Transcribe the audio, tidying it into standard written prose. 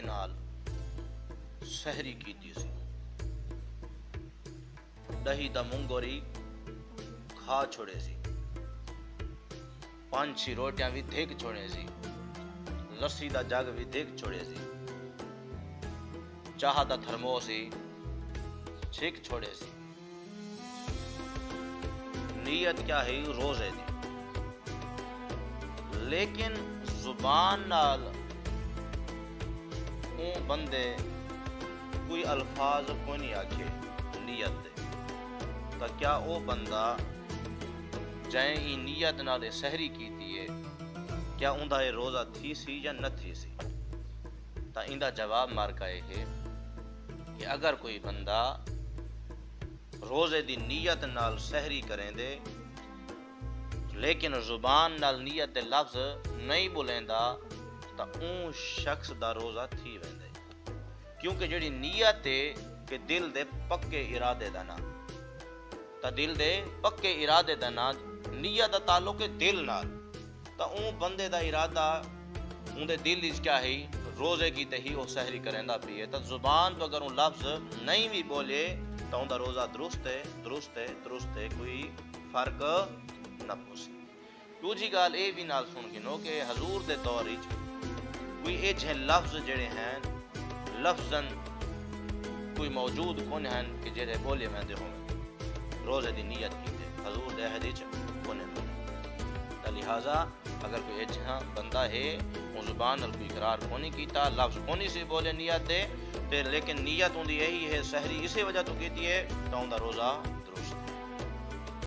نال سحری کیتی سی، دہی دا مونگوری کھا چھوڑے سی، 5-6 روٹیاں بھی دھک چھوڑے سی، لسی دا جگ بھی دھک چھوڑے سی، چاہ دا تھرموس سی چھک چھوڑے سی۔ نیت کیا ہے؟ روزے دی، لیکن زبان نال اون بندے کوئی الفاظ کوئی نہیں آکھے نیت دے، تا کیا او بندہ جائیں ای نیت نال سحری کیتی ہے کیا اوندا اے روزہ تھی سی یا نہ تھی سی؟ تا ایندا جواب مارکا اے ہے کہ اگر کوئی بندہ روزے دی نیت نال سحری کریں دے لیکن زبان نال نیت دے لفظ نہیں بولیندا تا اون شخص دا روزہ تھی ویندے، کیونکہ جڑی نیت ہے کہ دل دے پکے ارادے دا نا، تا دل دے پکے ارادے دا نا، نیت دا تعلق ہے دل نال، تا اون بندے دا ارادہ اون دے دل وچ کیا ہے؟ روزے کی تے ہی او سحری کریندا پئی ہے، تا زبان تو اگر اون لفظ نہیں بھی بولے تا اون دا روزہ درست ہے، کوئی فرق نہ پوسی۔ دوجی گال اے بھی نال سن گنو کہ حضور دے دور وچ کوئی اے جھے لفظ جڑے ہیں لفظاً کوئی موجود کون ہیں کہ جڑے بولے ویندے ہون روزے دی نیت کیتے، حضور دے عہد وچ کون ہیں۔ لہٰذا اگر کوئی اے جھا بندہ ہے اون زبان نال کوئی اقرار کونی کیتا، لفظ کونی سی بولے نیت دے تے لیکن نیت ہوندی یہی ہے سحری اسی وجہ تو کیتی ہے، تا اوندا روزہ